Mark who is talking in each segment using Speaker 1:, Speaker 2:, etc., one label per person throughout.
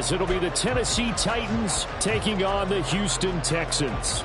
Speaker 1: as it'll be the Tennessee Titans taking on the Houston Texans.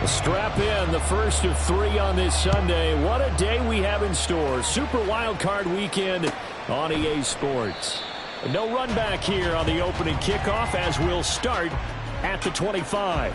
Speaker 1: Strap in, the first of 3 on this Sunday. What a day we have in store. Super Wild Card Weekend on EA Sports. No run back here on the opening kickoff as we'll start at the 25.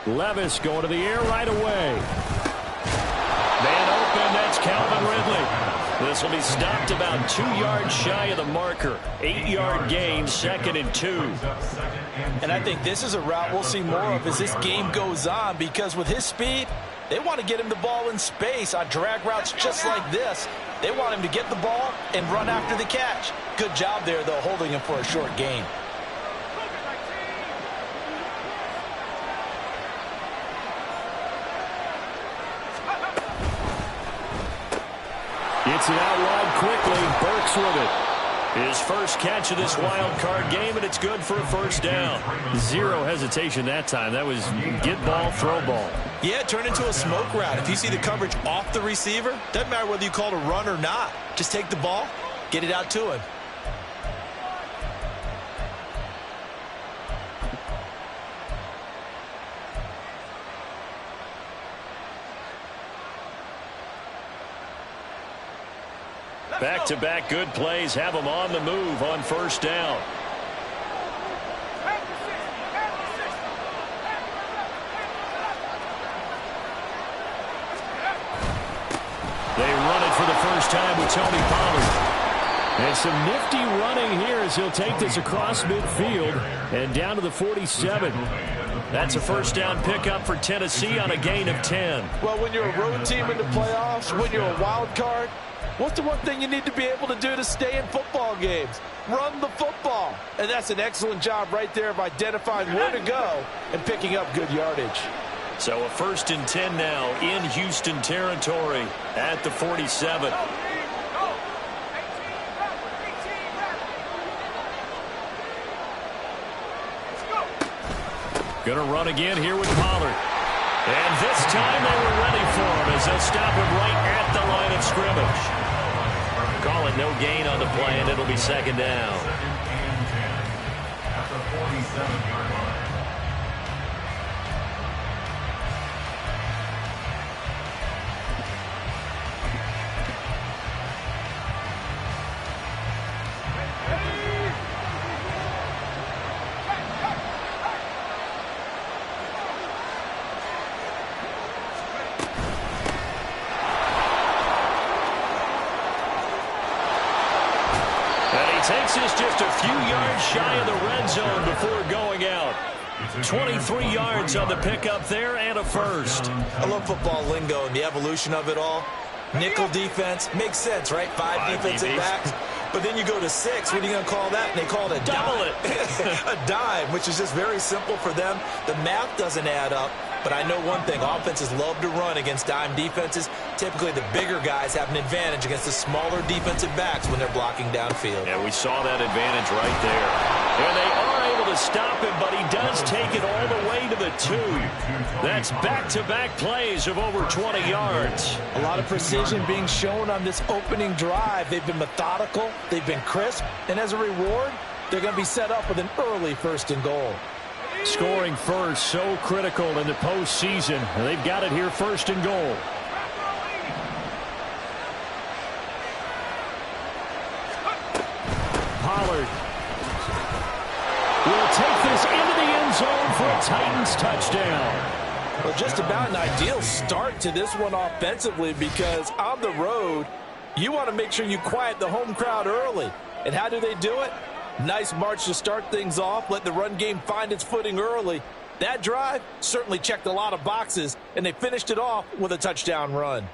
Speaker 1: Levis going to the air right away. Man open, that's Calvin Ridley. This will be stopped about 2 yards shy of the marker. 8-yard gain, 2nd and 2.
Speaker 2: And I think this is a route we'll see more of as this game goes on, because with his speed, they want to get him the ball in space on drag routes just like this. They want him to get the ball and run after the catch. Good job there, though, holding him for a short gain.
Speaker 1: Gets it out wide quickly. Burks with it. His first catch of this wild card game, and it's good for a first down. Zero hesitation that time. That was get ball, throw ball.
Speaker 2: Yeah, turn into a smoke route. If you see the coverage off the receiver, doesn't matter whether you call it a run or not. Just take the ball, get it out to him.
Speaker 1: Back-to-back good plays have them on the move on first down. They run it for the first time with Tony Pollard. And some nifty running here as he'll take this across midfield and down to the 47. That's a first down pickup for Tennessee on a gain of 10.
Speaker 2: Well, when you're a road team in the playoffs, when you're a wild card, what's the one thing you need to be able to do to stay in football games? Run the football. And that's an excellent job right there of identifying where to go and picking up good yardage.
Speaker 1: So a 1st and 10 now in Houston territory at the 47. Going to run again here with Pollard. And this time they were ready for him as they'll stop him right at the line of scrimmage. Call it no gain on the play, and it'll be 2nd down.
Speaker 3: At the 47-yard line.
Speaker 1: Takes us just a few yards shy of the red zone before going out. 23 yards on the pickup there and a first.
Speaker 2: I love football lingo and the evolution of it all. Nickel defense makes sense, right? Five defensive backs. But then you go to 6. What are you going to call that? And they call it a
Speaker 1: double
Speaker 2: dime. A dime, which is just very simple for them. The math doesn't add up. But I know one thing, offenses love to run against dime defenses. Typically, the bigger guys have an advantage against the smaller defensive backs when they're blocking downfield.
Speaker 1: Yeah, we saw that advantage right there. And they are able to stop him, but he does take it all the way to the 2. That's back-to-back plays of over 20 yards.
Speaker 2: A lot of precision being shown on this opening drive. They've been methodical, they've been crisp, and as a reward, they're going to be set up with an early 1st and goal.
Speaker 1: Scoring first, so critical in the postseason. They've got it here 1st and goal. Pollard will take this into the end zone for a Titans touchdown.
Speaker 2: Well, just about an ideal start to this one offensively, because on the road, you want to make sure you quiet the home crowd early. And how do they do it? Nice march to start things off, let the run game find its footing early. That drive certainly checked a lot of boxes, and they finished it off with a touchdown run.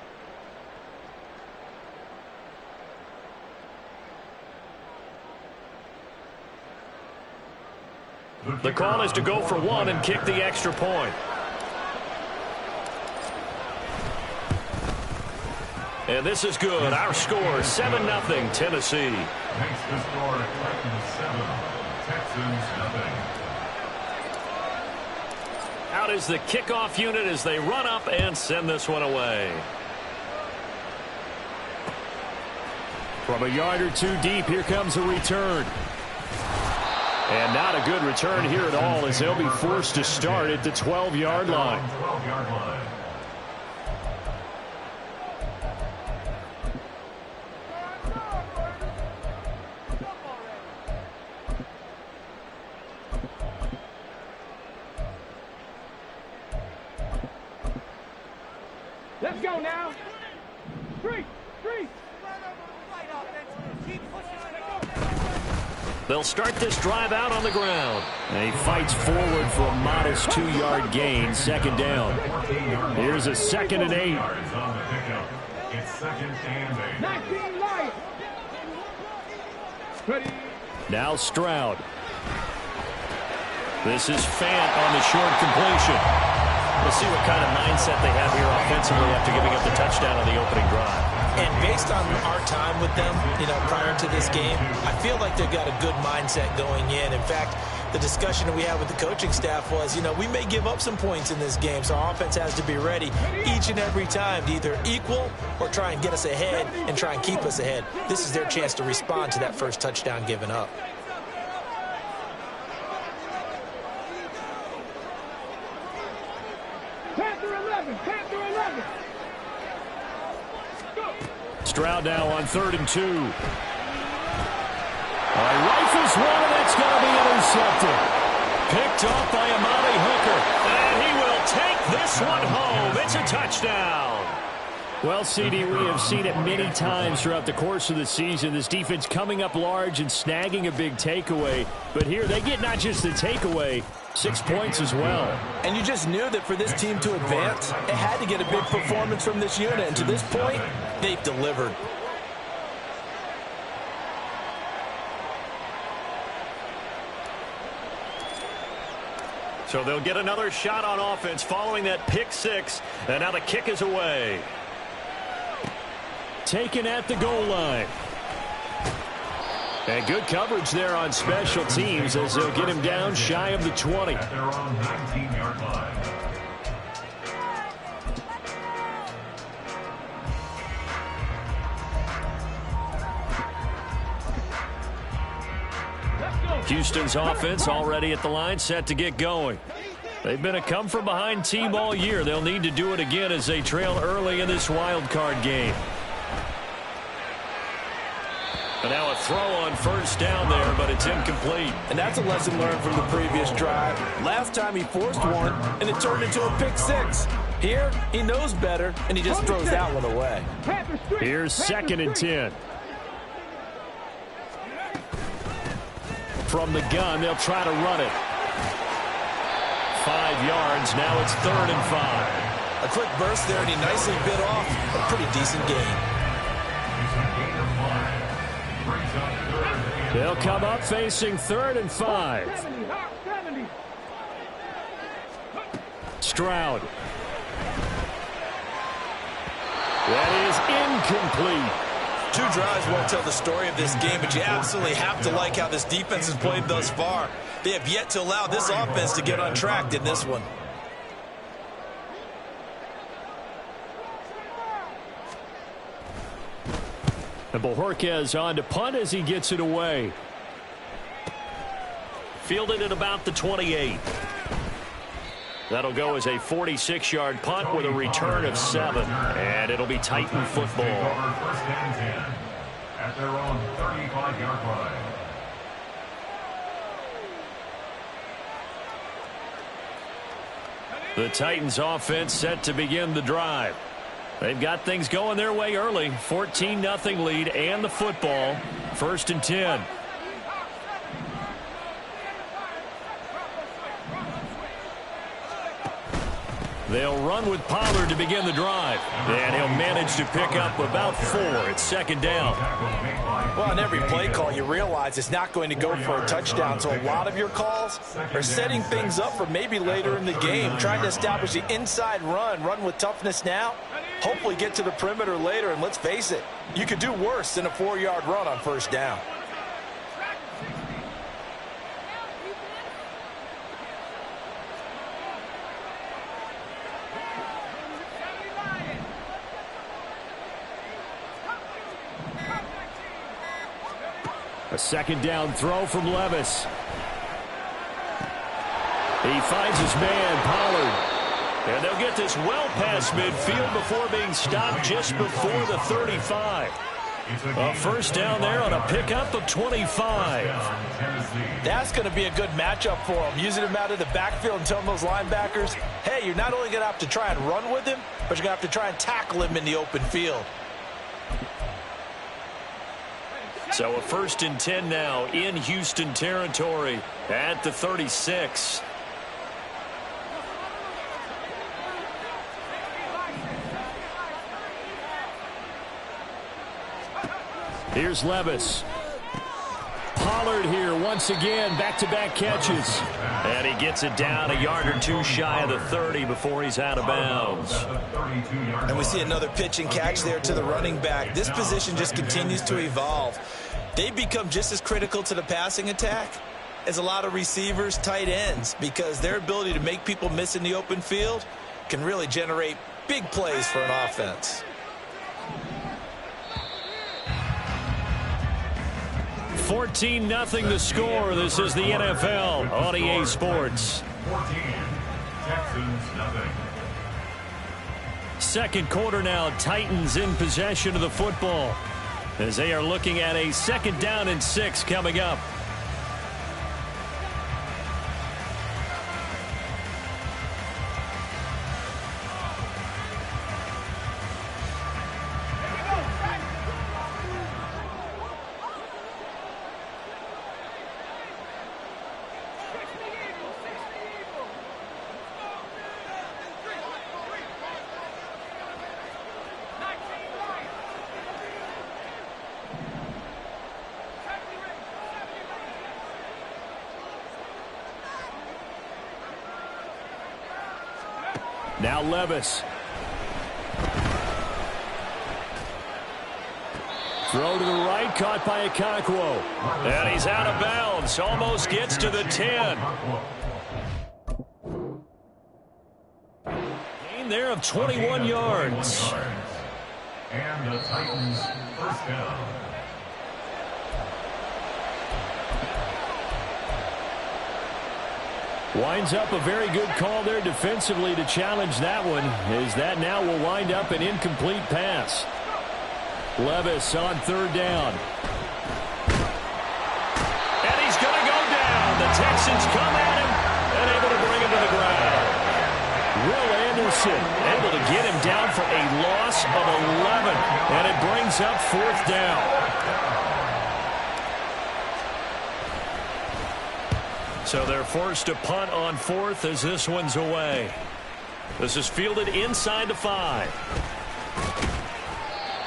Speaker 1: The call is to go for 1 and kick the extra point. And this is good. Our score, 7-0 Tennessee.
Speaker 3: Makes the score Titans 7, Texans nothing.
Speaker 1: Out is the kickoff unit as they run up and send this one away. From a yard or 2 deep, here comes a return. And not a good return here at all, as they'll be forced to start at the 12-yard line.
Speaker 3: 12-yard line.
Speaker 4: Let's go now. Three.
Speaker 1: They'll start this drive out on the ground. And he fights forward for a modest 2-yard gain, 2nd down. Here's a 2nd and 8.
Speaker 3: It's 2nd and 8.
Speaker 4: 19 light. Ready.
Speaker 1: Now Stroud. This is Fant on the short completion.
Speaker 2: We'll see what kind of mindset they have here offensively after giving up the touchdown on the opening drive. And based on our time with them, prior to this game, I feel like they've got a good mindset going in. In fact, the discussion that we had with the coaching staff was, we may give up some points in this game, so our offense has to be ready each and every time to either equal or try and get us ahead and try and keep us ahead. This is their chance to respond to that first touchdown given up.
Speaker 4: Panther 11.
Speaker 1: Stroud now on 3rd and 2. Rifles one, and it's going to be intercepted. Picked off by Amari Hooker. And he will take this one home. It's a touchdown. Well, CD, we have seen it many times throughout the course of the season. This defense coming up large and snagging a big takeaway. But here they get not just the takeaway, 6 points as well.
Speaker 2: And you just knew that for this team to advance, it had to get a big performance from this unit. And to this point, they've delivered.
Speaker 1: So they'll get another shot on offense following that pick 6. And now the kick is away. Taken at the goal line. And good coverage there on special teams as they'll get him down shy of the 20.
Speaker 3: At their own 19-yard line.
Speaker 1: Houston's offense already at the line, set to get going. They've been a come-from-behind team all year. They'll need to do it again as they trail early in this wild card game. And now a throw on 1st down there, but it's incomplete.
Speaker 2: And that's a lesson learned from the previous drive. Last time he forced one, and it turned into a pick 6. Here, he knows better, and he just throws that one away.
Speaker 1: Here's 2nd and 10. From the gun, they'll try to run it. 5 yards, now it's 3rd and 5.
Speaker 2: A quick burst there, and he nicely bit off a pretty decent gain.
Speaker 1: They'll come up facing 3rd and 5. Stroud. That is incomplete.
Speaker 2: 2 drives won't tell the story of this game, but you absolutely have to like how this defense has played thus far. They have yet to allow this offense to get untracked in this one.
Speaker 1: And Bojorquez on to punt as he gets it away. Fielded at about the 28. That'll go as a 46-yard punt with a return of 7. And it'll be Titan football.
Speaker 3: First and 10 at their own 35-yard line.
Speaker 1: The Titans offense set to begin the drive. They've got things going their way early. 14-0 lead and the football. First and 10. They'll run with Pollard to begin the drive. And he'll manage to pick up about 4 at second down.
Speaker 2: Well, on every play call, you realize it's not going to go for a touchdown. So a lot of your calls are setting things up for maybe later in the game, trying to establish the inside run with toughness now, hopefully get to the perimeter later. And let's face it, you could do worse than a 4-yard run on first down.
Speaker 1: A second down throw from Levis. He finds his man, Pollard. And they'll get this well past midfield before being stopped just before the 35. A first down there on a pickup of 25.
Speaker 2: That's going to be a good matchup for him. Using him out of the backfield and telling those linebackers, hey, you're not only going to have to try and run with him, but you're going to have to try and tackle him in the open field.
Speaker 1: So a first and 10 now in Houston territory at the 36. Here's Levis. Pollard here once again, back-to-back catches. And he gets it down a yard or two shy of the 30 before he's out of bounds.
Speaker 2: And we see another pitch and catch there to the running back. This position just continues to evolve. They become just as critical to the passing attack as a lot of receivers, tight ends, because their ability to make people miss in the open field can really generate big plays for an offense.
Speaker 1: 14-0 the score. This is the NFL on EA Sports.
Speaker 3: 14, Texans nothing.
Speaker 1: Second quarter now, Titans in possession of the football as they are looking at a second down and 6 coming up. Now Levis. Throw to the right, caught by Okonkwo. And he's out of bounds, almost gets to the 10. Gain there of 21 yards.
Speaker 3: And the Titans first down.
Speaker 1: Winds up a very good call there defensively to challenge that one, as that now will wind up an incomplete pass. Levis on third down. And he's going to go down. The Texans come at him and able to bring him to the ground. Will Anderson able to get him down for a loss of 11, and it brings up fourth down. So they're forced to punt on fourth as this one's away. This is fielded inside the 5.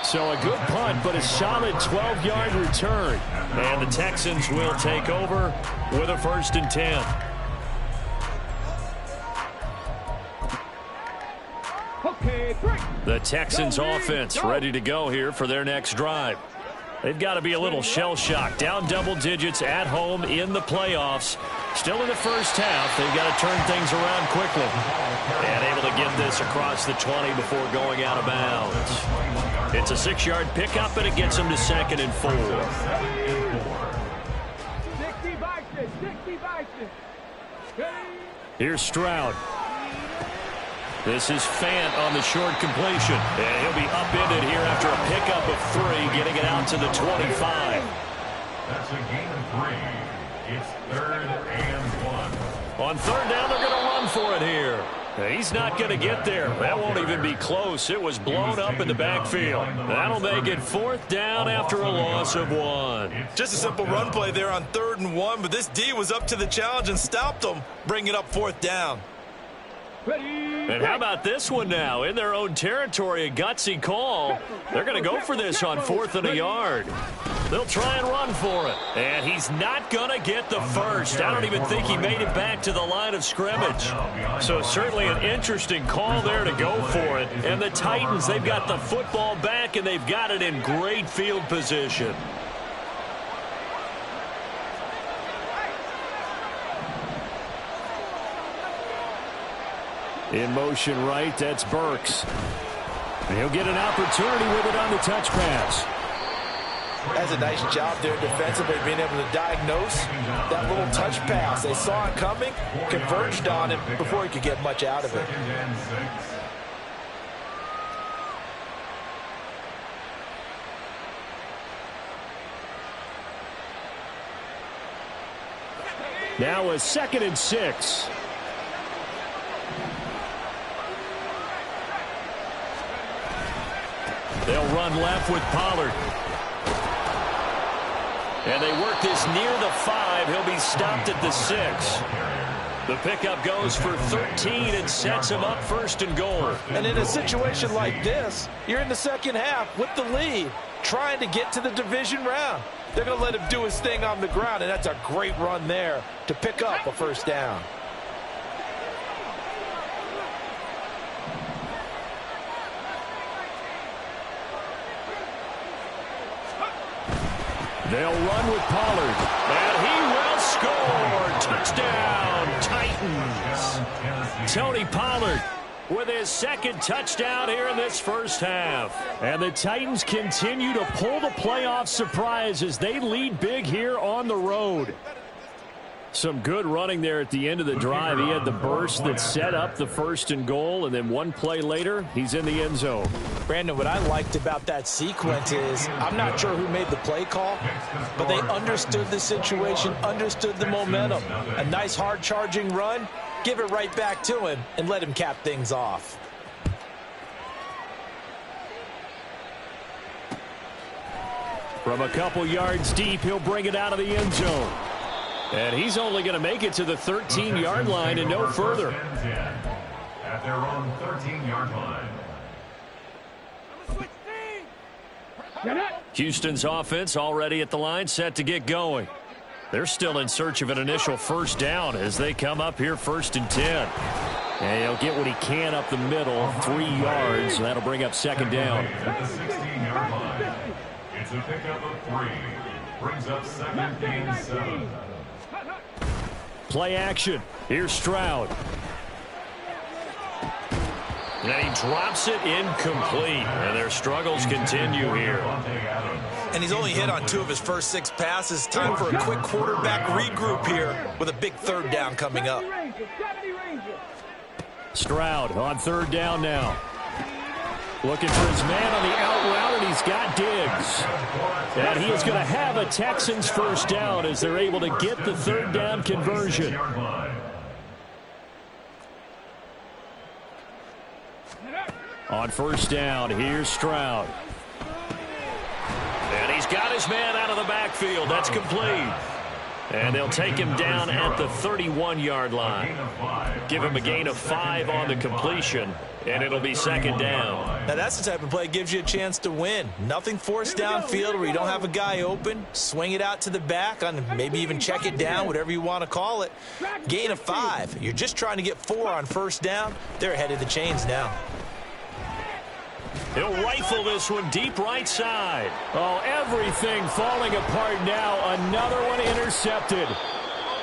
Speaker 1: So a good punt, but a solid 12-yard return. And the Texans will take over with a first and 10.
Speaker 4: Okay, 3.
Speaker 1: The Texans offense ready to go here for their next drive. They've got to be a little shell-shocked. Down double digits at home in the playoffs. Still in the first half. They've got to turn things around quickly. And able to get this across the 20 before going out of bounds. It's a 6-yard pickup, and it gets them to 2nd and 4.
Speaker 4: 60.
Speaker 1: Here's Stroud. This is Fant on the short completion. And he'll be upended here after a pickup of 3, getting it out to the 25.
Speaker 3: That's a gain of 3. It's 3rd and 1.
Speaker 1: On 3rd down, they're going to run for it here. He's not going to get there. That won't even be close. It was blown up in the backfield. That'll make it 4th down after a loss of 1.
Speaker 2: Just a simple run play there on 3rd and 1, but this D was up to the challenge and stopped them, bringing up 4th down.
Speaker 1: And how about this one now? In their own territory, a gutsy call. They're going to go for this on 4th and a yard. They'll try and run for it. And he's not going to get the first. I don't even think he made it back to the line of scrimmage. So certainly an interesting call there to go for it. And the Titans, they've got the football back, and they've got it in great field position. In motion right, that's Burks. And he'll get an opportunity with it on the touch pass.
Speaker 2: That's a nice job there defensively, being able to diagnose that little touch pass. They saw it coming, converged on him before he could get much out of it.
Speaker 1: Now a 2nd and 6. They'll run left with Pollard. And they work this near the 5. He'll be stopped at the 6. The pickup goes for 13 and sets him up 1st and goal.
Speaker 2: And in a situation like this, you're in the second half with the lead, trying to get to the division round. They're going to let him do his thing on the ground, and that's a great run there to pick up a 1st down.
Speaker 1: They'll run with Pollard, and he will score. Touchdown, Titans. Tony Pollard with his 2nd touchdown here in this first half. And the Titans continue to pull the playoff surprise as they lead big here on the road. Some good running there at the end of the drive. He had the burst that set up the 1st and goal, and then one play later, he's in the end zone.
Speaker 2: Brandon, what I liked about that sequence is I'm not sure who made the play call, but they understood the situation, understood the momentum. A nice hard-charging run, give it right back to him, and let him cap things off.
Speaker 1: From a couple yards deep, he'll bring it out of the end zone. And he's only going to make it to the 13-yard line and no further.
Speaker 3: At their own 13-yard line.
Speaker 1: Houston's offense already at the line, set to get going. They're still in search of an initial 1st down as they come up here 1st and 10. And he'll get what he can up the middle, 3 yards, and that'll bring up 2nd down.
Speaker 3: At the 16-yard line. It's a pickup of 3. Brings up 2nd and 7.
Speaker 1: Play action. Here's Stroud. And he drops it incomplete. And their struggles continue here.
Speaker 2: And he's only hit on 2 of his first 6 passes. Time for a quick quarterback regroup here with a big 3rd down coming up.
Speaker 1: Stroud on 3rd down now. Looking for his man on the out route, and he's got Diggs. And he is going to have a Texans 1st down as they're able to get the 3rd down conversion. On 1st down, here's Stroud. And he's got his man out of the backfield. That's complete. And they'll take him down at the 31-yard line. Give him a gain of 5 on the completion, and it'll be 2nd down.
Speaker 2: Now that's the type of play that gives you a chance to win. Nothing forced downfield where you don't have a guy open. Swing it out to the back, on maybe even check it down, whatever you want to call it. Gain of 5. You're just trying to get 4 on 1st down. They're ahead of the chains now.
Speaker 1: He'll rifle this one deep right side. Oh, everything falling apart now. Another one intercepted.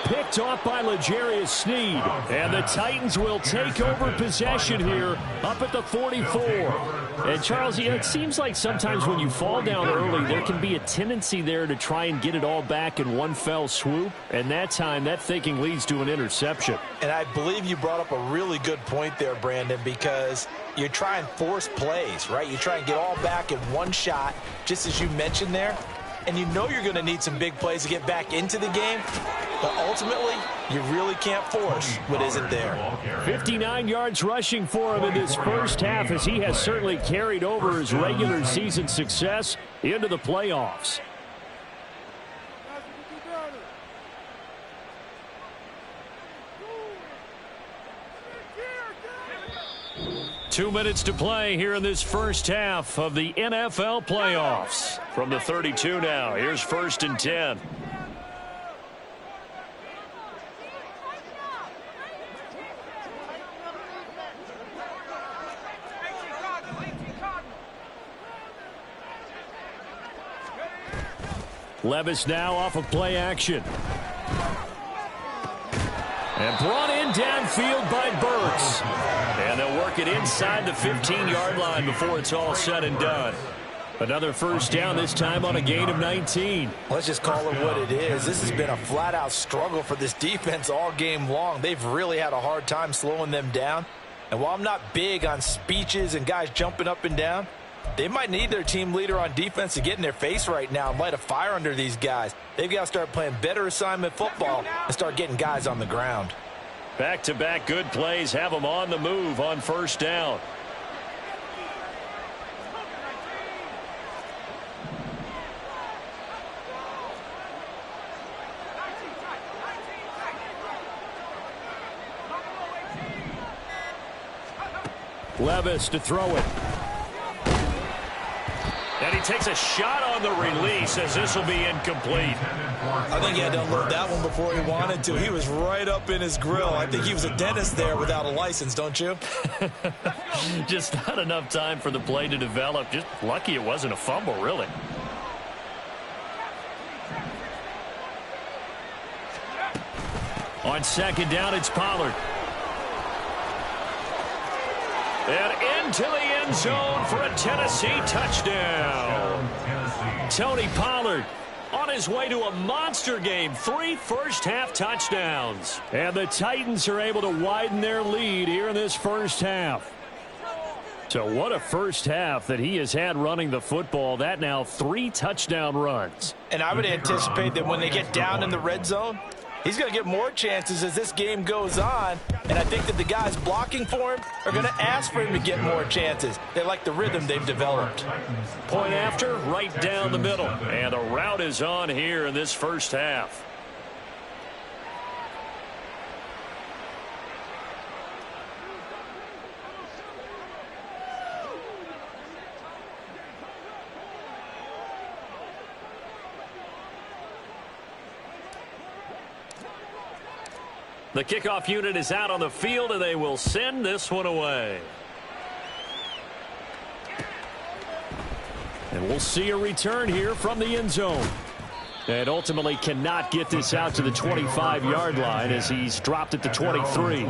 Speaker 1: Picked off by L'Jarius Sneed. And the Titans will take over possession here up at the 44. And, Charles, it seems like sometimes when you fall down early, there can be a tendency there to try and get it all back in one fell swoop. And that time, that thinking leads to an interception.
Speaker 2: And I believe you brought up a really good point there, Brandon, because you try and force plays, right? You try and get all back in one shot, just as you mentioned there. And you know you're going to need some big plays to get back into the game. But ultimately, you really can't force what isn't there.
Speaker 1: 59 yards rushing for him in this first half, as he has certainly carried over his regular season success into the playoffs. Two minutes to play here in this first half of the NFL playoffs. From the 32 now, here's 1st and 10. Levis now off of play action. And brought in downfield by Burks. And they'll work it inside the 15-yard line before it's all said and done. Another first down, this time on a gain of 19.
Speaker 2: Let's just call it what it is. This has been a flat-out struggle for this defense all game long. They've really had a hard time slowing them down. And while I'm not big on speeches and guys jumping up and down, they might need their team leader on defense to get in their face right now and light a fire under these guys. They've got to start playing better assignment football and start getting guys on the ground.
Speaker 1: Back-to-back good plays have them on the move on first down. Levis to throw it. And he takes a shot on the release as this will be incomplete.
Speaker 2: I think he had to unload that one before he wanted to. He was right up in his grill. I think he was a dentist there without a license, don't you?
Speaker 1: Just not enough time for the play to develop. Just lucky it wasn't a fumble, really. On second down, it's Pollard. And into the end zone for a Tennessee touchdown. Tony Pollard on his way to a monster game. 3 first-half touchdowns. And the Titans are able to widen their lead here in this first half. So what a first half that he has had running the football. That now 3 touchdown runs.
Speaker 2: And I would anticipate that when they get down in the red zone, he's going to get more chances as this game goes on. And I think that the guys blocking for him are going to ask for him to get more chances. They like the rhythm they've developed.
Speaker 1: Point after, right down the middle. And the route is on here in this first half. The kickoff unit is out on the field, and they will send this one away. And we'll see a return here from the end zone. And ultimately cannot get this out to the 25-yard line as he's dropped at the 23.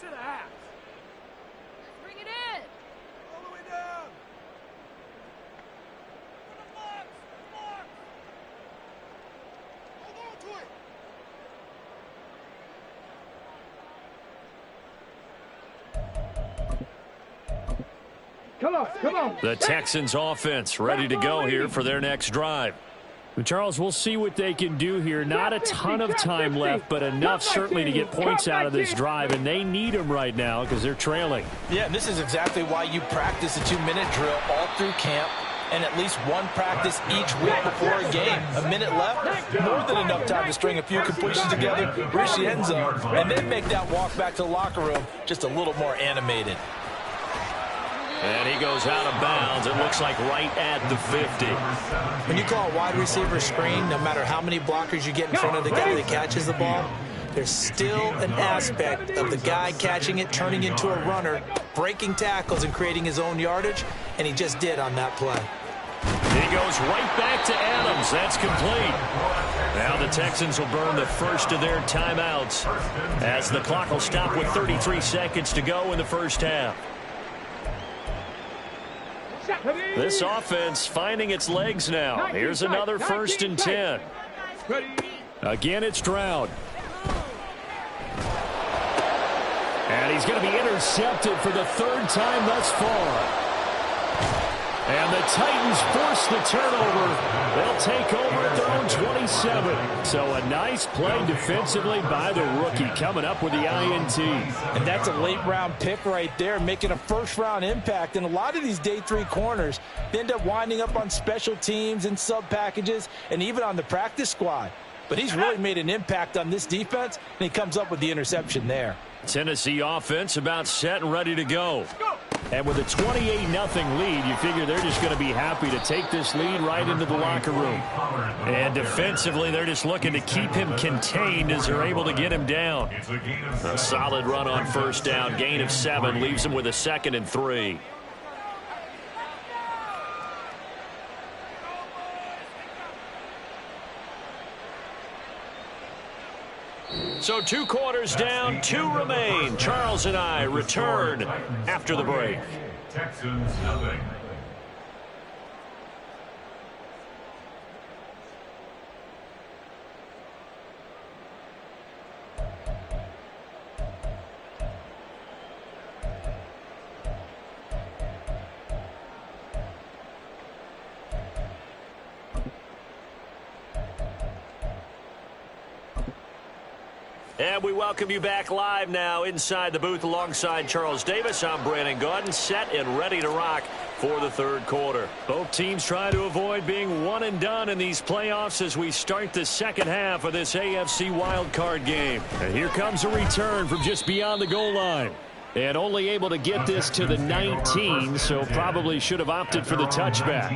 Speaker 4: to the house.
Speaker 5: Bring it in.
Speaker 4: All the way down. For the box. Hold on to it. Come on, come on.
Speaker 1: The Texans offense ready to go here for their next drive. Charles, we'll see what they can do here. Not a ton of time left, but enough certainly to get points out of this drive, and they need them right now because they're trailing.
Speaker 2: Yeah, and this is exactly why you practice a 2-minute drill all through camp and at least one practice each week before a game. A minute left, more than enough time to string a few completions together, reach the end zone, and then make that walk back to the locker room just a little more animated.
Speaker 1: And he goes out of bounds, it looks like right at the 50.
Speaker 2: When you call a wide receiver screen, no matter how many blockers you get in front of the guy that catches the ball, there's still an aspect of the guy catching it, turning into a runner, breaking tackles and creating his own yardage, and he just did on that play.
Speaker 1: He goes right back to Adams. That's complete. Now the Texans will burn the first of their timeouts as the clock will stop with 33 seconds to go in the first half. This offense finding its legs now. Here's another 1st and 10. Again, it's Stroud. And he's going to be intercepted for the 3rd time thus far. And the Titans force the turnover. They'll take over at their own 27. So a nice play defensively by the rookie coming up with the INT.
Speaker 2: And that's a late-round pick right there, making a first-round impact. And a lot of these day 3 corners end up winding up on special teams and sub-packages and even on the practice squad. But he's really made an impact on this defense, and he comes up with the interception there.
Speaker 1: Tennessee offense about set and ready to go. And with a 28-0 lead, you figure they're just going to be happy to take this lead right into the locker room. And defensively, they're just looking to keep him contained as they're able to get him down. A solid run on 1st down. Gain of 7 leaves him with a 2nd and 3. So 2 quarters down, 2 remain. Charles and I return after the break.
Speaker 3: Texans nothing.
Speaker 1: And we welcome you back live now inside the booth alongside Charles Davis. I'm Brandon Gaudin, set and ready to rock for the 3rd quarter. Both teams trying to avoid being one and done in these playoffs as we start the 2nd half of this AFC wildcard game. And here comes a return from just beyond the goal line. And only able to get this to the 19, so probably should have opted for the touchback.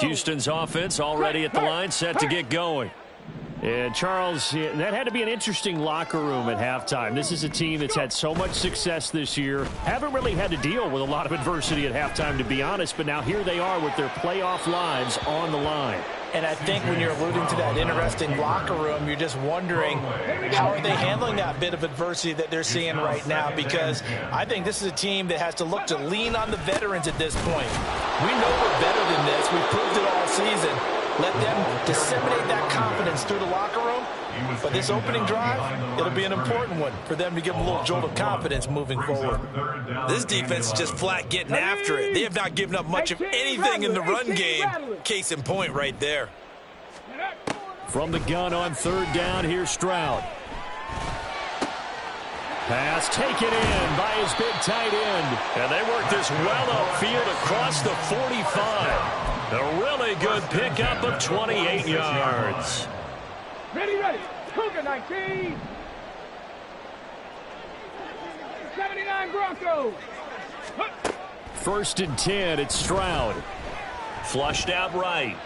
Speaker 1: Houston's offense already at the line, set to get going. And Charles, that had to be an interesting locker room at halftime. This is a team that's had so much success this year. Haven't really had to deal with a lot of adversity at halftime, to be honest. But now here they are with their playoff lives on the line.
Speaker 2: And I think when you're alluding to that interesting locker room, you're just wondering how are they handling that bit of adversity that they're seeing right now, because I think this is a team that has to look to lean on the veterans at this point. We know we're better than this. We've proved it all season. Let them disseminate that confidence through the locker room. But this opening drive, it'll be an important one for them to give them a little jolt of confidence moving forward. This defense is just flat getting after it. They have not given up much of anything in the run game. Case in point right there.
Speaker 1: From the gun on 3rd down, here's Stroud. Pass taken in by his big tight end. And they work this well upfield across the 45. A really good pickup of 28 yards.
Speaker 4: Ready, ready. Cougar 19. 79 Broncos.
Speaker 1: 1st and 10, it's Stroud. Flushed out right.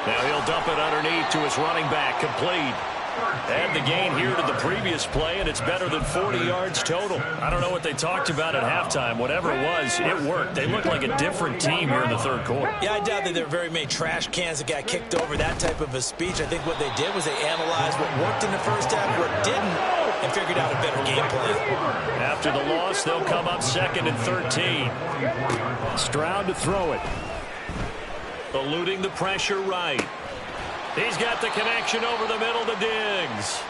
Speaker 1: Now he'll dump it underneath to his running back, complete. Add the gain here to the previous play, and it's better than 40 yards total. I don't know what they talked about at halftime. Whatever it was, it worked. They looked like a different team here in the 3rd quarter.
Speaker 2: Yeah, I doubt that there were very many trash cans that got kicked over, that type of a speech. I think what they did was they analyzed what worked in the first half, what didn't, and figured out a better game plan.
Speaker 1: After the loss, they'll come up 2nd and 13. Stroud to throw it. Eluding the pressure right. He's got the connection over the middle to Diggs.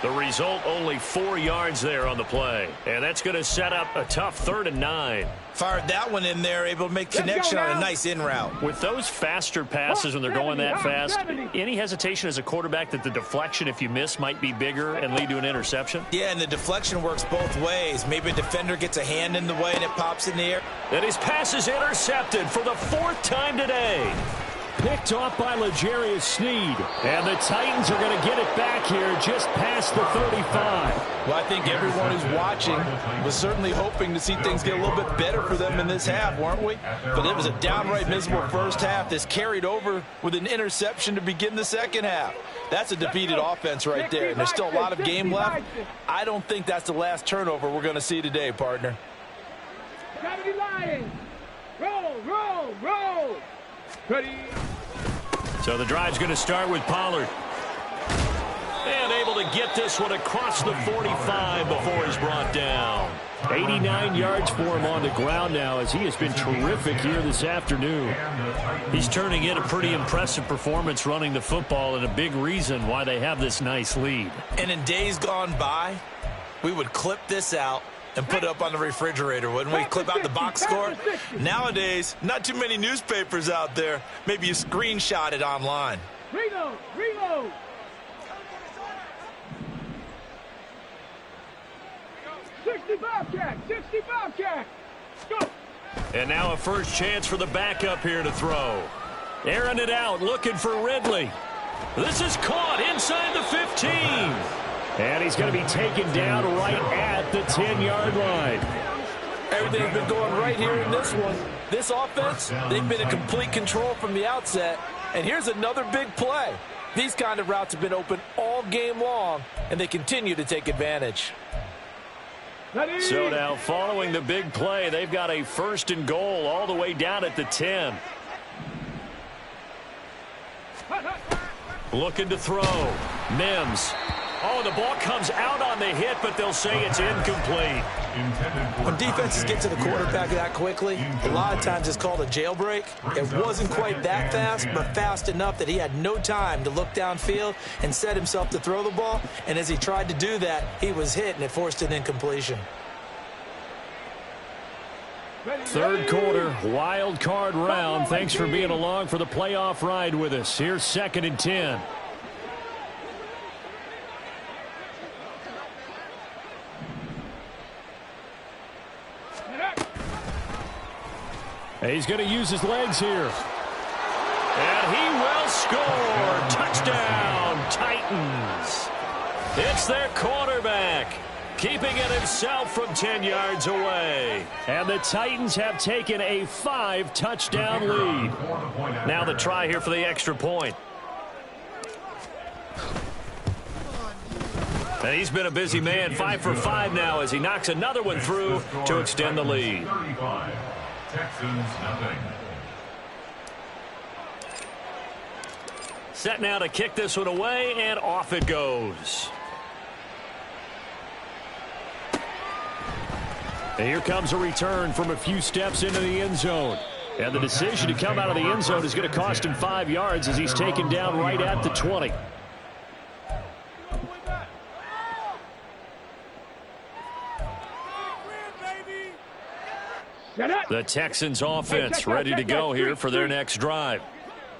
Speaker 1: The result, only 4 yards there on the play. And that's going to set up a tough 3rd and 9.
Speaker 2: Fired that one in there, able to make connection on a nice in route.
Speaker 1: With those faster passes when they're going that fast, any hesitation as a quarterback that the deflection, if you miss, might be bigger and lead to an interception?
Speaker 2: Yeah, and the deflection works both ways. Maybe a defender gets a hand in the way and it pops in the air.
Speaker 1: And his pass is intercepted for the 4th time today. Picked off by L'Jarius Sneed. And the Titans are going to get it back here just past the 35.
Speaker 2: Well, I think everyone who's watching was certainly hoping to see things get a little bit better for them in this half, weren't we? But it was a downright miserable first half. This carried over with an interception to begin the second half. That's a defeated offense right there. And there's still a lot of game left. I don't think that's the last turnover we're going to see today, partner.
Speaker 4: 70 Lions. Roll, roll, roll. Ready.
Speaker 1: So the drive's going to start with Pollard. And able to get this one across the 45 before he's brought down. 89 yards for him on the ground now as he has been terrific here this afternoon. He's turning in a pretty impressive performance running the football and a big reason why they have this nice lead.
Speaker 2: And in days gone by, we would clip this out and put it up on the refrigerator, wouldn't we? Clip out the box score. Nowadays, not too many newspapers out there. Maybe you screenshot it online.
Speaker 4: Reload, reload. 60 Bobcat, 60 Bobcat. Go.
Speaker 1: And now a first chance for the backup here to throw. Airing it out, looking for Ridley. This is caught inside the 15. And he's going to be taken down right at the 10-yard line.
Speaker 2: Everything's been going right here in this one. This offense, they've been in complete control from the outset. And here's another big play. These kind of routes have been open all game long, and they continue to take advantage.
Speaker 1: So now, following the big play, they've got a 1st and goal all the way down at the 10. Looking to throw. Mims. Oh, the ball comes out on the hit, but they'll say it's incomplete.
Speaker 2: When defenses get to the quarterback that quickly, a lot of times it's called a jailbreak. It wasn't quite that fast, but fast enough that he had no time to look downfield and set himself to throw the ball. And as he tried to do that, he was hit, and it forced an incompletion.
Speaker 1: 3rd quarter, wild card round. Thanks for being along for the playoff ride with us. Here's 2nd and 10. He's going to use his legs here. And he will score. Touchdown, Titans. It's their quarterback, keeping it himself from 10 yards away. And the Titans have taken a 5-touchdown lead. Now the try here for the extra point. And he's been a busy man, 5 for 5 now as he knocks another one through to extend the lead.
Speaker 3: Texans nothing.
Speaker 1: Set now to kick this one away, and off it goes. And here comes a return from a few steps into the end zone. And the decision to come out of the end zone is going to cost him 5 yards as he's taken down right at the 20. The Texans offense ready to go here for their next drive.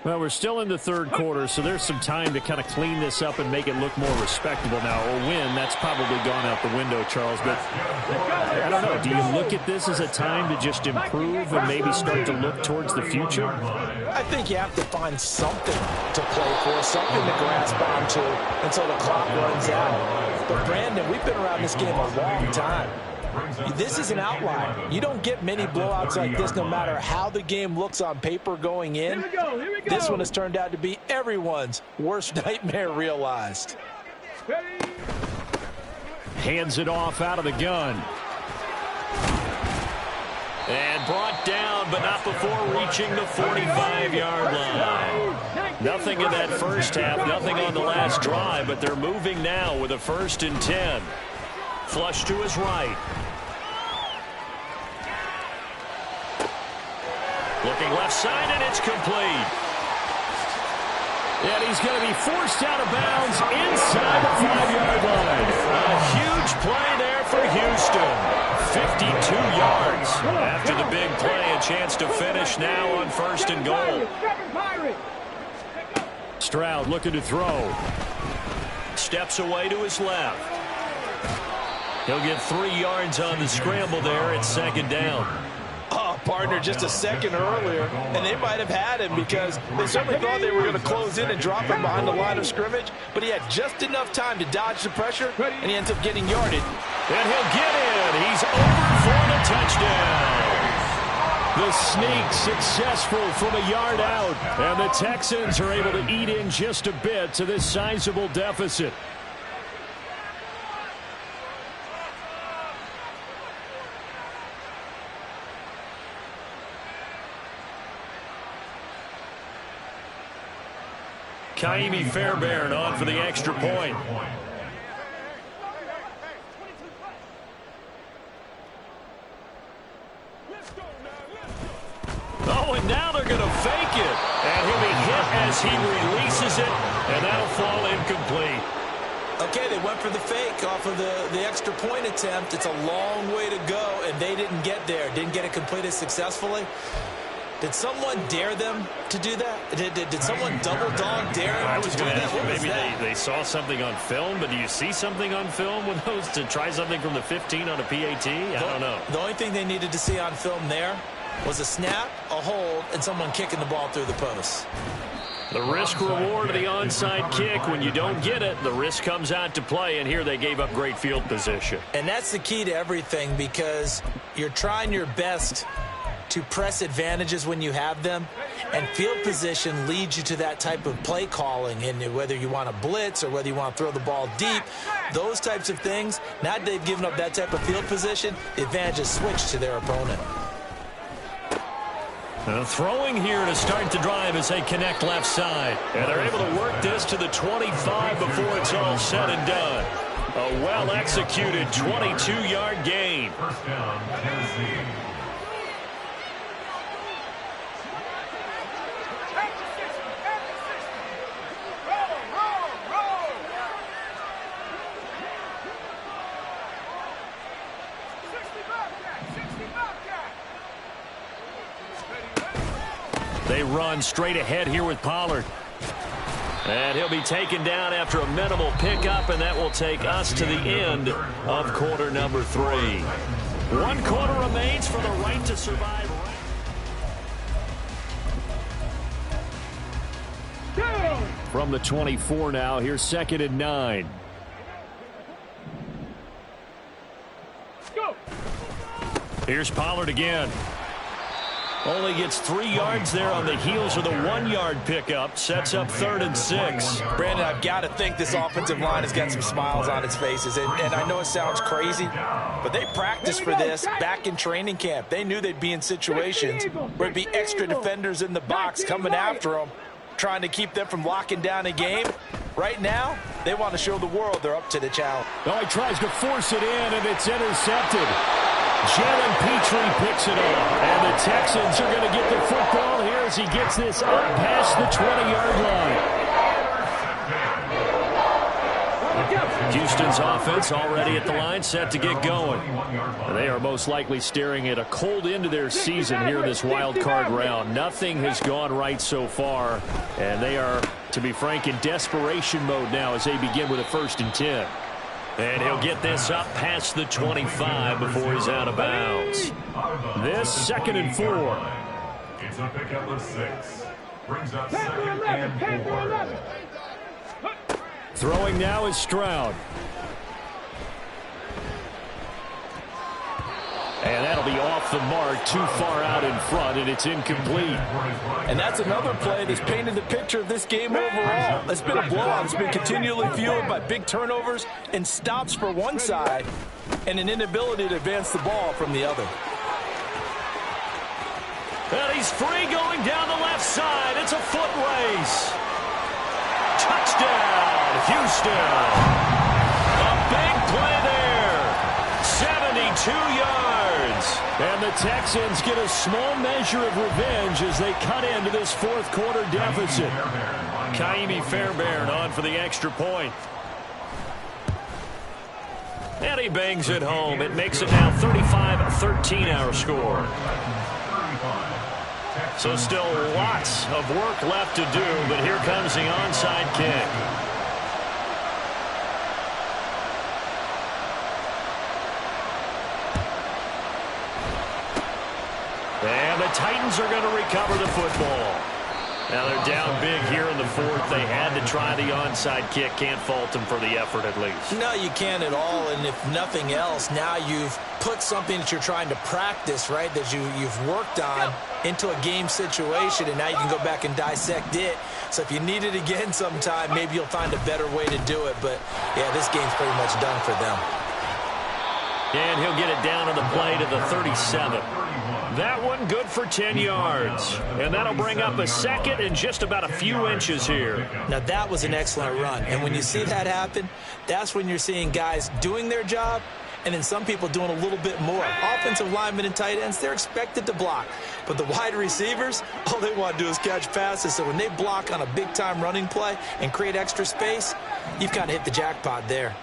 Speaker 1: Well, we're still in the 3rd quarter, so there's some time to kind of clean this up and make it look more respectable now. Or win, that's probably gone out the window, Charles. But I don't know. Do you look at this as a time to just improve and maybe start to look towards the future?
Speaker 2: I think you have to find something to play for, something to grasp onto until the clock runs out. But, Brandon, we've been around this game a long time. This is an outlier. You don't get many blowouts like this no matter how the game looks on paper going in.
Speaker 4: Here we go.
Speaker 2: This one has turned out to be everyone's worst nightmare realized.
Speaker 4: Ready.
Speaker 1: Hands it off out of the gun. And brought down, but not before reaching the 45-yard line. Nothing in that first half, nothing on the last drive, but they're moving now with a 1st and 10. Flush to his right. Looking left side, and it's complete. And he's going to be forced out of bounds inside the 5-yard line. A huge play there for Houston. 52 yards after the big play. A chance to finish now on 1st and goal. Stroud looking to throw. Steps away to his left. He'll get 3 yards on the scramble there at 2nd down.
Speaker 2: Oh, partner, just a second earlier, and they might have had him because they certainly thought they were going to close in and drop him behind the line of scrimmage, but he had just enough time to dodge the pressure, and he ends up getting yarded.
Speaker 1: And he'll get in. He's over for the touchdown. The sneak successful from a yard out, and the Texans are able to eat in just a bit to this sizable deficit. Kaimi Fairbairn on for the extra point. Oh, and now they're going to fake it. And he'll be hit as he releases it, and that'll fall incomplete.
Speaker 2: Okay, they went for the fake off of the extra point attempt. It's a long way to go, and they didn't get there. Didn't get it completed successfully. Did someone dare them to do that? Did someone double dog dare them to do that?
Speaker 1: Maybe they saw something on film, but do you see something on film with those to try something from the 15 on a PAT? I don't know.
Speaker 2: The only thing they needed to see on film there was a snap, a hold, and someone kicking the ball through the post.
Speaker 1: The risk-reward of the onside kick. When you don't get it, the risk comes out to play, and here they gave up great field position.
Speaker 2: And that's the key to everything because you're trying your best to press advantages when you have them, and field position leads you to that type of play calling, and whether you want to blitz or whether you want to throw the ball deep, those types of things. Now that they've given up that type of field position, the advantage is switched to their opponent.
Speaker 1: Throwing here to start the drive as they connect left side, and they're able to work this to the 25 before it's all said and done. A well-executed 22-yard gain.
Speaker 3: First down, Tennessee.
Speaker 1: They run straight ahead here with Pollard. And he'll be taken down after a minimal pickup, and that will take us to the end of quarter number 3. 1 quarter remains for the right to survive. From the 24 now, here's 2nd and 9.
Speaker 4: Go.
Speaker 1: Here's Pollard again. Only gets 3 yards there on the heels of the 1-yard pickup. Sets up 3rd and 6.
Speaker 2: Brandon, I've got to think this offensive line has got some smiles on its faces. And I know it sounds crazy, but they practiced for this back in training camp. They knew they'd be in situations where it'd be extra defenders in the box coming after them, trying to keep them from locking down a game. Right now, they want to show the world they're up to the challenge.
Speaker 1: Oh, he tries to force it in, and it's intercepted. Jalen Petrie picks it up, and the Texans are going to get the football here as he gets this up past the 20-yard line. Houston's offense already at the line, set to get going. They are most likely staring at a cold end to their season here in this wild card round. Nothing has gone right so far, and they are, to be frank, in desperation mode now as they begin with a 1st and 10. And he'll get this up past the 25 before he's out of bounds. This 2nd and 4.
Speaker 3: It's a pickup of 6. Brings up 2nd and 4.
Speaker 1: Throwing now is Stroud. And that'll be off the mark, too far out in front, and it's incomplete.
Speaker 2: And that's another play that's painted the picture of this game overall. It's been a blowout. It's been continually fueled by big turnovers and stops for one side and an inability to advance the ball from the other.
Speaker 1: And he's free going down the left side. It's a foot race. Houston. A big play there. 72 yards. And the Texans get a small measure of revenge as they cut into this fourth quarter deficit. Kaimi Fairbairn on for the extra point. And he bangs it home. It makes it now 35-13 our score. So still lots of work left to do, but here comes the onside kick. And the Titans are going to recover the football. Now they're down big here in the fourth. They had to try the onside kick. Can't fault them for the effort at least.
Speaker 2: No, you can't at all. And if nothing else, now you've put something that you're trying to practice, right, that you've worked on into a game situation, and now you can go back and dissect it. So if you need it again sometime, maybe you'll find a better way to do it. But, yeah, this game's pretty much done for them.
Speaker 1: And he'll get it down on the play to the 37. That one good for 10 yards. And that'll bring up a second and just about a few inches here.
Speaker 2: Now, that was an excellent run. And when you see that happen, that's when you're seeing guys doing their job and then some people doing a little bit more. Offensive linemen and tight ends, they're expected to block. But the wide receivers, all they want to do is catch passes. So when they block on a big-time running play and create extra space, you've kind of hit the jackpot there.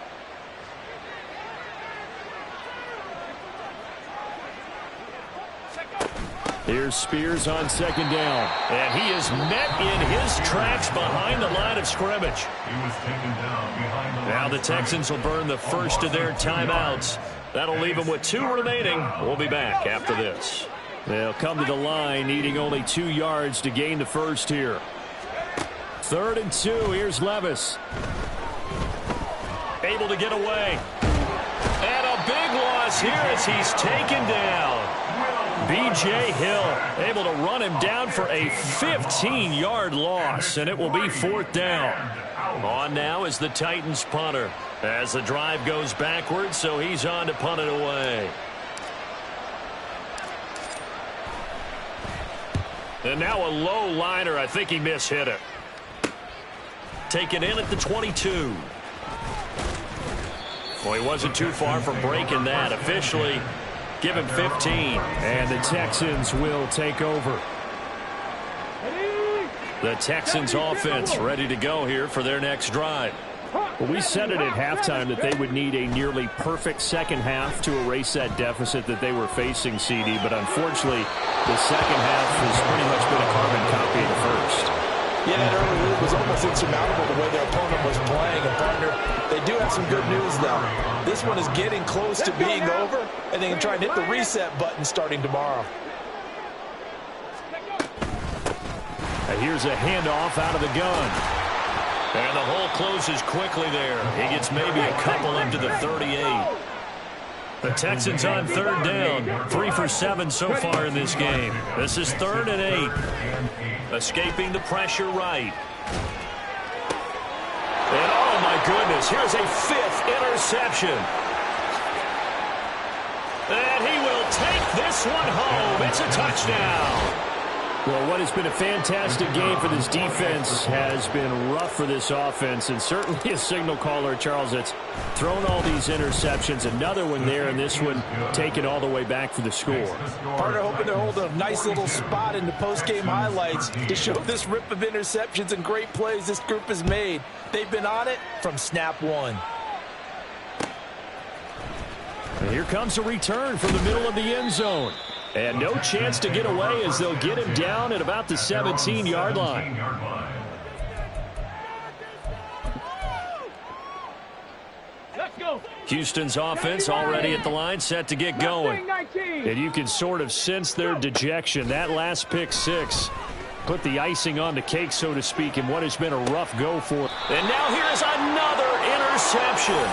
Speaker 1: Here's Spears on second down. And he is met in his tracks behind the line of scrimmage. Now the Texans will burn the first of their timeouts. That'll leave them with 2 remaining. We'll be back after this. They'll come to the line needing only 2 yards to gain the first here. 3rd and 2. Here's Levis. Able to get away. And a big loss here as he's taken down. B.J. Hill able to run him down for a 15-yard loss, and it will be 4th down. On now is the Titans punter as the drive goes backwards, so he's on to punt it away. And now a low liner. I think he mishit it. Taken in at the 22. Well, he wasn't too far from breaking that. Officially, give him 15. And the Texans will take over. The Texans offense ready to go here for their next drive. Well, we said it at halftime that they would need a nearly perfect second half to erase that deficit that they were facing, CD. But unfortunately, the second half has pretty much been a carbon copy of the first.
Speaker 2: Yeah, that early lead was almost insurmountable the way their opponent was playing. And, partner, they do have some good news, though. This one is getting close to being over, and they can try and hit the reset button starting tomorrow.
Speaker 1: And here's a handoff out of the gun. And the hole closes quickly there. He gets maybe a couple into the 38. The Texans on 3rd down. 3 for 7 so far in this game. This is 3rd and 8. Escaping the pressure right. And oh my goodness, here's a 5th interception. And he will take this one home. It's a touchdown. Well, what has been a fantastic game for this defense has been rough for this offense, and certainly a signal caller, Charles, that's thrown all these interceptions. Another one there, and this one taken all the way back for the score.
Speaker 2: Partner hoping to hold a nice little spot in the post-game highlights to show this rip of interceptions and great plays this group has made. They've been on it from snap one.
Speaker 1: And here comes a return from the middle of the end zone. And no chance to get away as they'll get him down at about the 17-yard line.
Speaker 4: Let's go.
Speaker 1: Houston's offense already at the line, set to get going. And you can sort of sense their dejection. That last pick six put the icing on the cake, so to speak, in what has been a rough go for. And now here's another interception.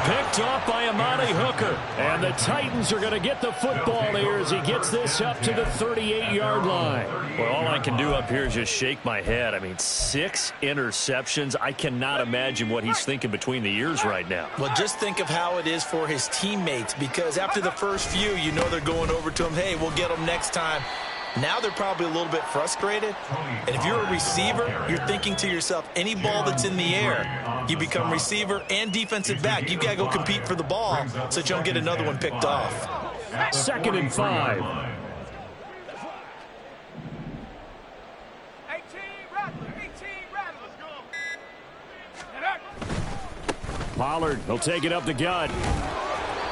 Speaker 1: Picked off by Amani Hooker. And the Titans are going to get the football here as he gets this up to the 38-yard line. Well, all I can do up here is just shake my head. I mean, 6 interceptions. I cannot imagine what he's thinking between the ears right now.
Speaker 2: Well, just think of how it is for his teammates, because after the first few, you know they're going over to him, hey, we'll get them next time. Now they're probably a little bit frustrated. And if you're a receiver, you're thinking to yourself, any ball that's in the air, you become receiver and defensive back. You got to go compete for the ball so that you don't get another one picked off.
Speaker 1: 2nd and 5. Pollard, he'll take it up the gut.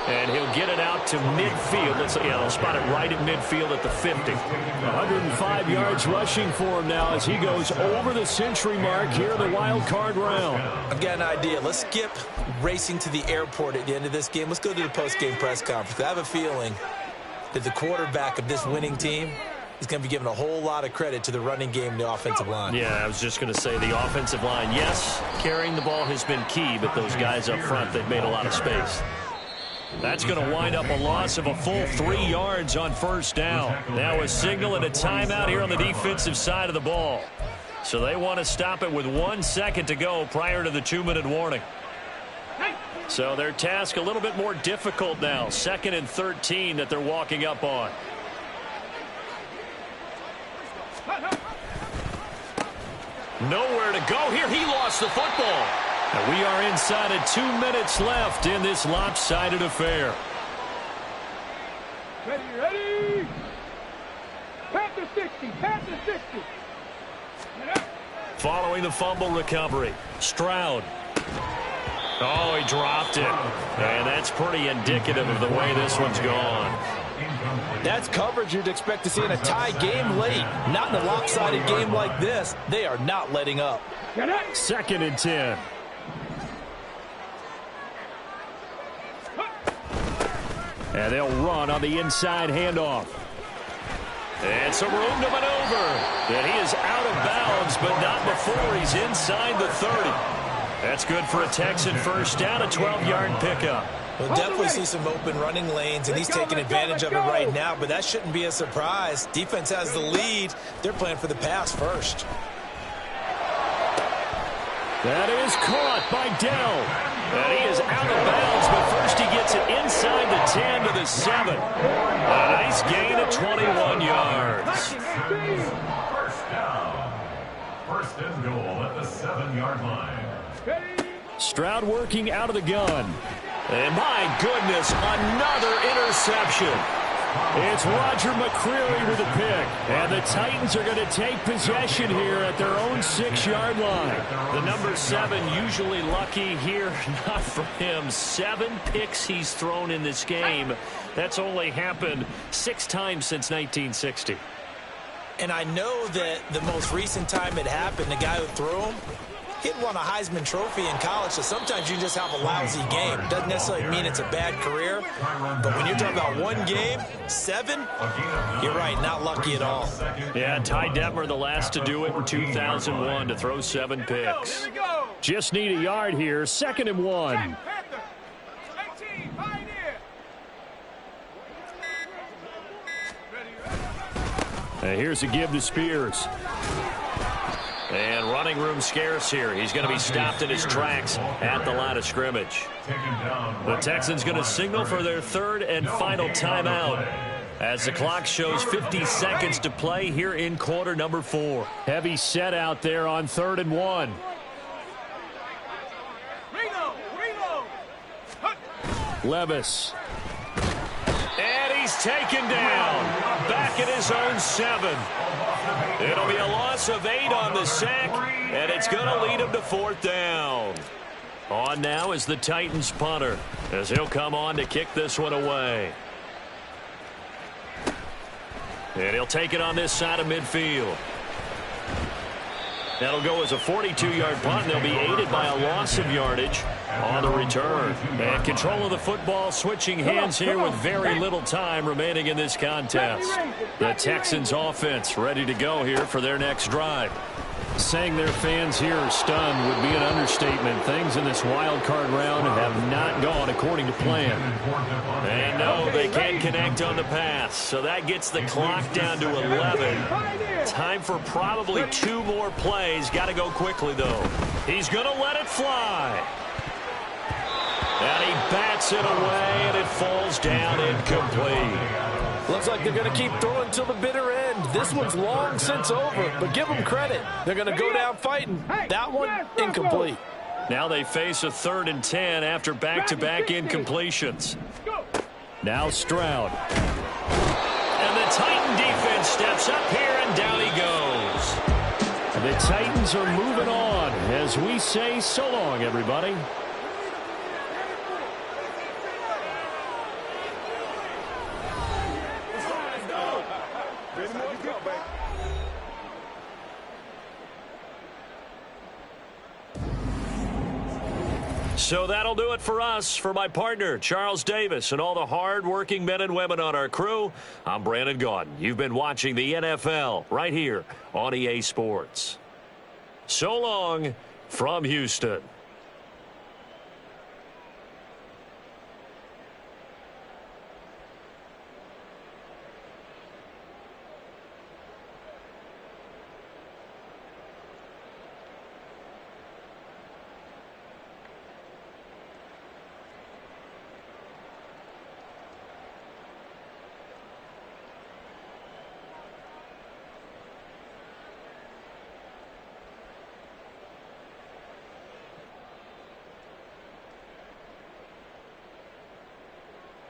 Speaker 1: And he'll get it out to midfield. They'll spot it right at midfield at the 50. 105 yards rushing for him now as he goes over the century mark here in the wild card round.
Speaker 2: I've got an idea. Let's skip racing to the airport at the end of this game. Let's go to the post-game press conference. I have a feeling that the quarterback of this winning team is going to be giving a whole lot of credit to the running game and the offensive line.
Speaker 1: Yeah, I was just going to say the offensive line, yes, carrying the ball has been key, but those guys up front, they've made a lot of space. That's going to wind up a loss of a full 3 yards on first down. Now a signal and a timeout here on the defensive side of the ball. So they want to stop it with 1 second to go prior to the 2-minute warning. So their task a little bit more difficult now. 2nd and 13 that they're walking up on. Nowhere to go here. He lost the football. And we are inside of 2 minutes left in this lopsided affair.
Speaker 4: Ready. Panther 60. Panther 60.
Speaker 1: Following the fumble recovery, Stroud. Oh, he dropped it. And that's pretty indicative of the way this one's gone.
Speaker 2: That's coverage you'd expect to see in a tie game late. Not in a lopsided game like this. They are not letting up.
Speaker 1: 2nd and 10. And they'll run on the inside handoff. And some room to maneuver. And he is out of bounds, but not before he's inside the 30. That's good for a Texan first down, a 12-yard pickup.
Speaker 2: We'll definitely see some open running lanes, and he's taking advantage of it right now, but that shouldn't be a surprise. Defense has the lead. They're playing for the pass first.
Speaker 1: That is caught by Dell. And he is out of bounds, but first he gets it inside the 10 to the 7. A nice gain of 21 yards.
Speaker 3: First down. First and goal at the 7-yard line.
Speaker 1: Stroud working out of the gun. And my goodness, another interception. It's Roger McCreary with a pick. And the Titans are going to take possession here at their own 6-yard line. The number 7 usually lucky here. Not for him. 7 picks he's thrown in this game. That's only happened 6 times since 1960.
Speaker 2: And I know that the most recent time it happened, the guy who threw him, he'd won a Heisman Trophy in college, so sometimes you just have a lousy game. Doesn't necessarily mean it's a bad career, but when you're talking about one game, 7, you're right, not lucky at all.
Speaker 1: Yeah, Ty Detmer, the last to do it in 2001, to throw 7 picks. Just need a yard here, 2nd and 1. And here's a give to Spears. And running room scarce here. He's going to be stopped in his tracks at the line of scrimmage. The Texans going to signal for their 3rd and final timeout as the clock shows 50 seconds to play here in quarter number 4. Heavy set out there on 3rd and 1. Levis. And he's taken down. Back at his own 7. It'll be a loss of 8 on the sack, and it's going to lead him to 4th down. On now is the Titans punter, as he'll come on to kick this one away. And he'll take it on this side of midfield. That'll go as a 42-yard punt, and they'll be aided by a loss of yardage on the return. And control of the football switching hands here with very little time remaining in this contest. The Texans offense ready to go here for their next drive. Saying their fans here are stunned would be an understatement. Things in this wild card round have not gone according to plan. And no, they can't connect on the pass. So that gets the clock down to 11. Time for probably 2 more plays. Got to go quickly, though. He's going to let it fly. And he bats it away, and it falls down incomplete.
Speaker 2: Looks like they're going to keep throwing till the bitter end. This one's long since over, but give them credit. They're going to go down fighting. That one, incomplete.
Speaker 1: Now they face a 3rd and 10 after back-to-back incompletions. Now Stroud. And the Titan defense steps up here, and down he goes. The Titans are moving on as we say so long, everybody. So that'll do it for us. For my partner, Charles Davis, and all the hard-working men and women on our crew, I'm Brandon Gaudin. You've been watching the NFL right here on EA Sports. So long from Houston.